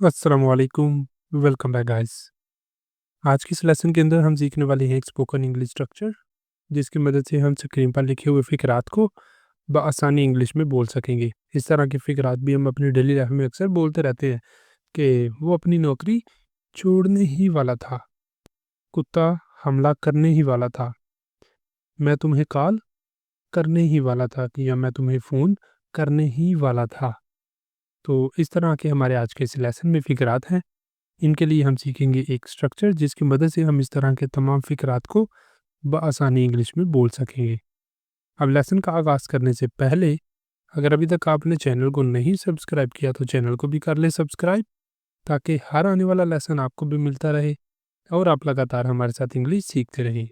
अस्सलाम वालेकुम, welcome back guys. आज की इस लेसन के अंदर हम सीखने वाले हैं एक स्पोकन इंग्लिश स्ट्रक्चर, जिसकी मदद से हम स्क्रीन पर लिखे हुए फ़िकरात को बआसानी इंग्लिश में बोल सकेंगे। इस तरह के फ़िकरात भी हम अपनी डेली लाइफ में अक्सर बोलते रहते हैं कि वो अपनी नौकरी छोड़ने ही वाला था, कुत्ता हमला करने ही वाला था, मैं तुम्हें कॉल करने ही वाला था कि या मैं तुम्हें फ़ोन करने ही वाला था। तो इस तरह के हमारे आज के इस लेसन में फ़िकरात हैं। इनके लिए हम सीखेंगे एक स्ट्रक्चर जिसकी मदद से हम इस तरह के तमाम फ़िकरात को बआसानी इंग्लिश में बोल सकेंगे। अब लेसन का आगाज़ करने से पहले अगर अभी तक आपने चैनल को नहीं सब्सक्राइब किया तो चैनल को भी कर लें सब्सक्राइब, ताकि हर आने वाला लेसन आपको भी मिलता रहे और आप लगातार हमारे साथ इंग्लिश सीखते रहें।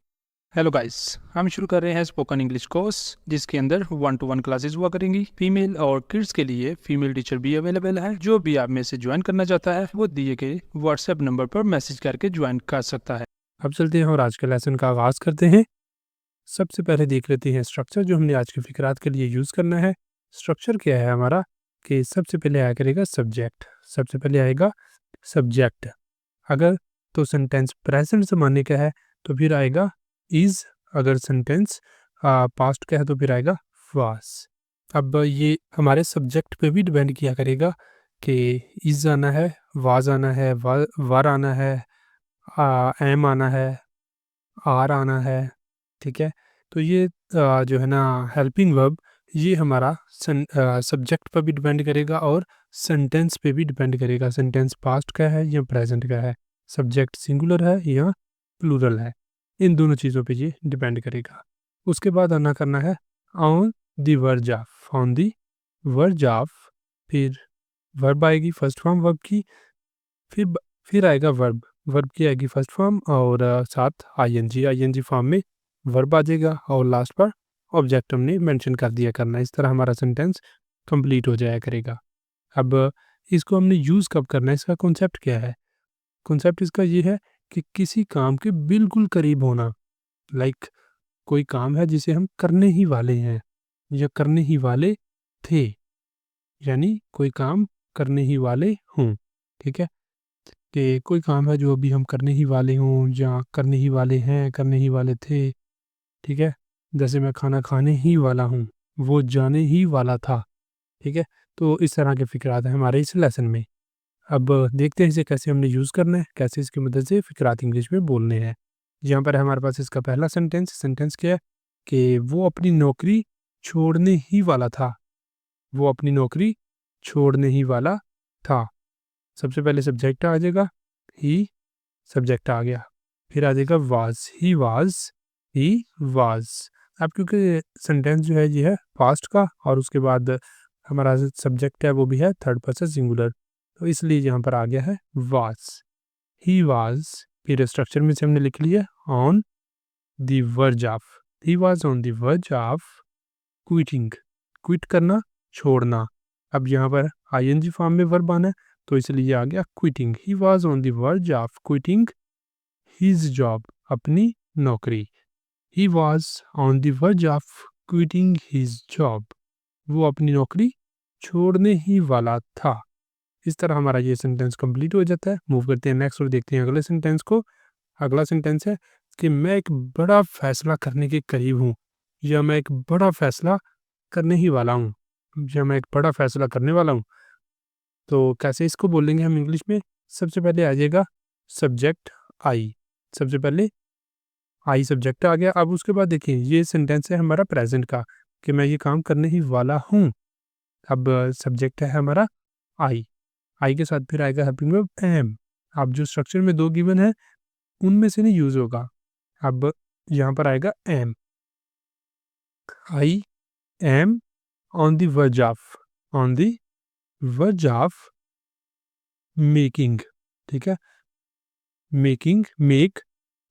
हेलो गाइस, हम शुरू कर रहे हैं स्पोकन इंग्लिश कोर्स जिसके अंदर 1-to-1 क्लासेस हुआ करेंगी। फीमेल और किड्स के लिए फीमेल टीचर भी अवेलेबल है। जो भी आप में से ज्वाइन करना चाहता है वो दिए गए व्हाट्सएप नंबर पर मैसेज करके ज्वाइन कर सकता है। अब चलते हैं और आज के लेसन का आगाज़ करते हैं। सबसे पहले देख लेते हैं स्ट्रक्चर जो हमने आज के फ़िकरात के लिए यूज़ करना है। स्ट्रक्चर क्या है हमारा कि सबसे पहले आया करेगा सब्जेक्ट, सबसे पहले आएगा सब्जेक्ट। अगर तो सेंटेंस प्रेजेंट ज़माने का है तो फिर आएगा इज़, अगर सेंटेंस पास्ट का है तो फिर आएगा वाज़। अब ये हमारे सब्जेक्ट पे भी डिपेंड किया करेगा कि इज़ आना है, वाज़ आना है, वर आना है, एम आना है, आर आना है, ठीक है? तो ये जो है ना हेल्पिंग वर्ब ये हमारा सब्जेक्ट पर भी डिपेंड करेगा और सेंटेंस पे भी डिपेंड करेगा। सेंटेंस पास्ट का है या प्रेजेंट का है, सब्जेक्ट सिंगुलर है या प्लूरल है, इन दोनों चीज़ों पे ये डिपेंड करेगा। उसके बाद आना करना है on the verge of, on the verge of, फिर वर्ब आएगी फर्स्ट फॉर्म वर्ब की, फिर फिर आएगा वर्ब, वर्ब की आएगी फर्स्ट फॉर्म और साथ आईएनजी फॉर्म में वर्ब आ जाएगा और लास्ट पर ऑब्जेक्ट हमने मेंशन कर दिया करना। इस तरह हमारा सेंटेंस कंप्लीट हो जाया करेगा। अब इसको हमने यूज़ कब करना है, इसका कॉन्सेप्ट क्या है? कॉन्सेप्ट इसका ये है कि किसी काम के बिल्कुल करीब होना, लाइक कोई काम है जिसे हम करने ही वाले हैं या करने ही वाले थे, यानी कोई काम करने ही वाले हों, ठीक है? कि कोई काम है जो अभी हम करने ही वाले हों या करने ही वाले हैं, करने ही वाले थे, ठीक है? जैसे मैं खाना खाने ही वाला हूँ, वो जाने ही वाला था, ठीक है? तो इस तरह के फ़िक्रात हैं हमारे इस लेसन में। अब देखते हैं इसे कैसे हमने यूज़ करना है, कैसे इसकी मदद से फ़िक्रात इंग्लिश में बोलने हैं। यहाँ पर हमारे पास इसका पहला सेंटेंस क्या है कि वो अपनी नौकरी छोड़ने ही वाला था, वो अपनी नौकरी छोड़ने ही वाला था। सबसे पहले सब्जेक्ट आ जाएगा, ही, सब्जेक्ट आ गया, फिर आ जाएगा ही वाज। अब क्योंकि सेंटेंस जो है ये है पास्ट का और उसके बाद हमारा सब्जेक्ट है वो भी है थर्ड पर्सन सिंगुलर, तो इसलिए यहाँ पर आ गया है वाज, ही वाज। फिर स्ट्रक्चर में से हमने लिख लिया on the verge of, he was on the verge of quitting, quit करना, छोड़ना। अब यहाँ पर आईएनजी फॉर्म में वर्ब आना है तो इसलिए आ गया quitting, he was on the verge of quitting his job, अपनी नौकरी। He was on the verge of quitting his job, वो अपनी नौकरी छोड़ने ही वाला था। इस तरह हमारा ये सेंटेंस कंप्लीट हो जाता है। मूव करते हैं नेक्स्ट और देखते हैं अगले सेंटेंस को। अगला सेंटेंस है कि मैं एक बड़ा फैसला करने के करीब हूँ, या मैं एक बड़ा फैसला करने ही वाला हूँ, या मैं एक बड़ा फैसला करने वाला हूँ। तो कैसे इसको बोलेंगे हम इंग्लिश में? सबसे पहले आ जाएगा सब्जेक्ट आई, सबसे पहले आई सब्जेक्ट आ गया। अब उसके बाद देखिए ये सेंटेंस है हमारा प्रेजेंट का कि मैं ये काम करने ही वाला हूँ। अब सब्जेक्ट है हमारा आई, आई के साथ फिर आएगा हेल्पिंग वर्ब एम। अब जो स्ट्रक्चर में दो गिवन है उनमें से नहीं यूज होगा। अब यहाँ पर आएगा am, I am on the verge of, on the verge of making, ठीक है? मेकिंग, मेक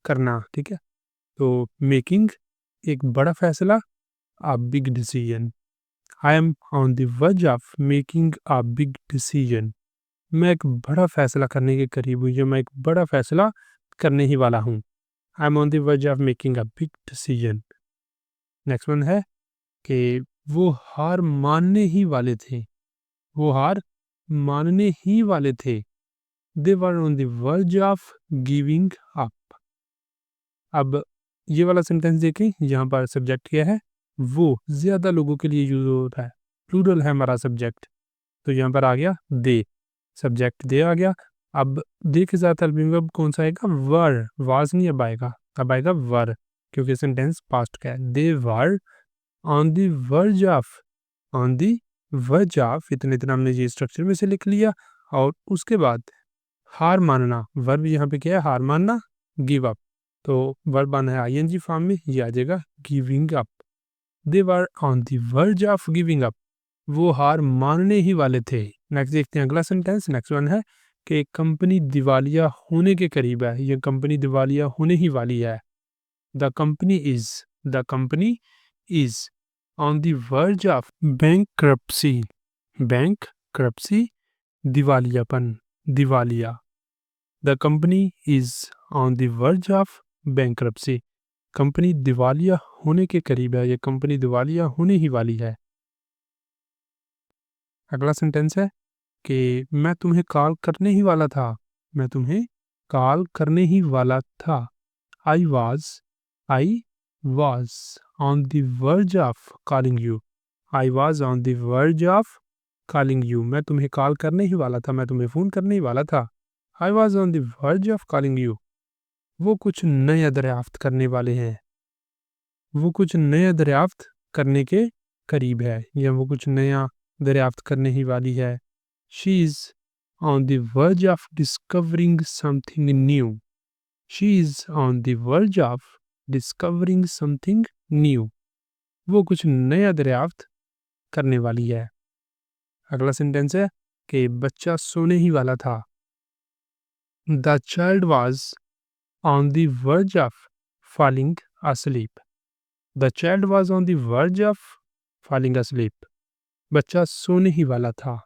करना, ठीक है? तो मेकिंग एक बड़ा फैसला, a big decision. I am on the verge of making a big decision. मैं एक बड़ा फैसला करने के करीब हूँ, या मैं एक बड़ा फैसला करने ही वाला हूँ। I am on the verge of making a big decision. Next one है कि वो हार मानने ही वाले थे, वो हार मानने ही वाले थे। They were on the verge of giving up. अब ये वाला सेंटेंस देखें, यहाँ पर सब्जेक्ट क्या है, वो ज़्यादा लोगों के लिए यूज होता है, प्लूरल है हमारा सब्जेक्ट, तो यहाँ पर आ गया दे, सब्जेक्ट दे आ गया। अब दे के साथ हेल्पिंग वर्ब कौन सा आएगा, वर, वाज नहीं अब आएगा वर, क्योंकि सेंटेंस पास्ट का है। They were on the verge of, इतना इतना हमने ये स्ट्रक्चर में से लिख लिया। और उसके बाद हार मानना, वर्ब यहाँ पे क्या है, हार मानना, गिव अप, तो वर्ब आना है आईएनजी फॉर्म में, ये आ जाएगा giving up. They were on the verge of giving up, वो हार मानने ही वाले थे। नेक्स्ट देखते हैं अगला सेंटेंस, नेक्स्ट वन है कि कंपनी दिवालिया होने के करीब है, ये कंपनी दिवालिया होने ही वाली है। The company is on the verge of bankruptcy, दिवालियापन, दिवालिया। The company is on the verge of bankruptcy, company दिवालिया होने के करीब है, ये कंपनी दिवालिया होने ही वाली है। अगला सेंटेंस है कि मैं तुम्हें कॉल करने ही वाला था, मैं तुम्हें कॉल करने ही वाला था। I was on the verge of calling you, I was on the verge of calling you, मैं तुम्हें कॉल करने ही वाला था, मैं तुम्हें फ़ोन करने ही वाला था। I was on the verge of calling you, वो कुछ नया दरियाफ्त करने वाले हैं, वो कुछ नया दरियाफ्त करने के करीब है, या वो कुछ नया दरियाफ्त करने ही वाली है। She is on the verge of discovering something new. She is on the verge of discovering something new. वो कुछ नया दरियाफ्त करने वाली है। अगला सेंटेंस है कि बच्चा सोने ही वाला था। The child was on the verge of falling asleep. The child was on the verge of falling asleep. बच्चा सोने ही वाला था।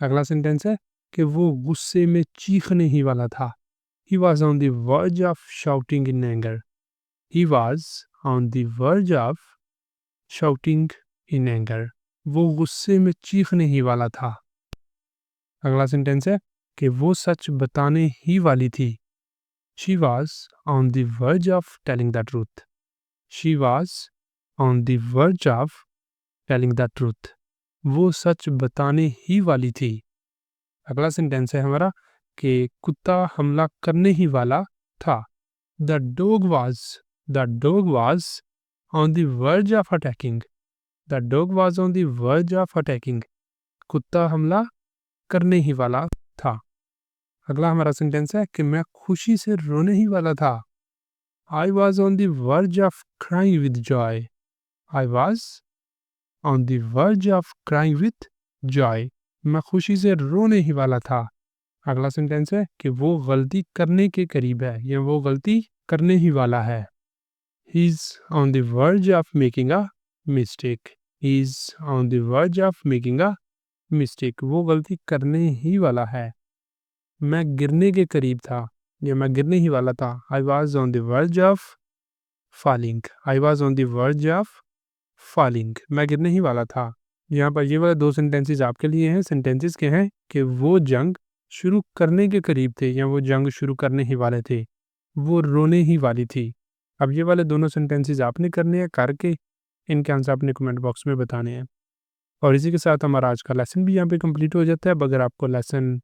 अगला सेंटेंस है कि वो गुस्से में चीखने ही वाला था। He was on the verge of shouting in anger. He was on the verge of shouting in anger. वो गुस्से में चीखने ही वाला था। अगला सेंटेंस है कि वो सच बताने ही वाली थी। She was on the verge of telling the truth. She was on the verge of telling the truth. वो सच बताने ही वाली थी। अगला सेंटेंस है हमारा कि कुत्ता हमला करने ही वाला था। The dog was on the verge of attacking. The dog was on the verge of attacking. कुत्ता हमला करने ही वाला था। अगला हमारा सेंटेंस है कि मैं खुशी से रोने ही वाला था। I was on the verge of crying with joy. I was on the verge of crying with joy. मैं खुशी से रोने ही वाला था। अगला सेंटेंस है कि वो गलती करने के करीब है, या वो गलती करने ही वाला है। He is on the verge of making a mistake. He is on the verge of making a mistake. वो गलती करने ही वाला है। मैं गिरने के करीब था, या मैं गिरने ही वाला था। I was on the verge of falling. I was on the verge of falling. मैं गिरने ही वाला था। यहाँ पर ये वाले दो सेंटेंसेस आपके लिए हैं। सेंटेंसेस के हैं कि वो जंग शुरू करने के करीब थे, या वो जंग शुरू करने ही वाले थे, वो रोने ही वाली थी। अब ये वाले दोनों सेंटेंसेस आपने करने हैं, करके इनके आंसर अपने कमेंट बॉक्स में बताने हैं। और इसी के साथ हमारा आज का लेसन भी यहाँ पे कंप्लीट हो जाता है। अब अगर आपको लेसन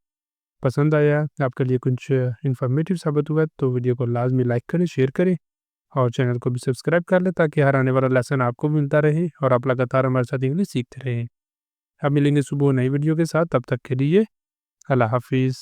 पसंद आया, आपके लिए कुछ इन्फॉर्मेटिव साबित हुआ है, तो वीडियो को लाजमी लाइक करें, शेयर करें और चैनल को भी सब्सक्राइब कर लें, ताकि हर आने वाला लेसन आपको भी मिलता रहे और आप लगातार हमारे साथ इंग्लिश सीखते रहें। अब मिलेंगे सुबह नई वीडियो के साथ, तब तक के लिए अल्लाह हाफिज़।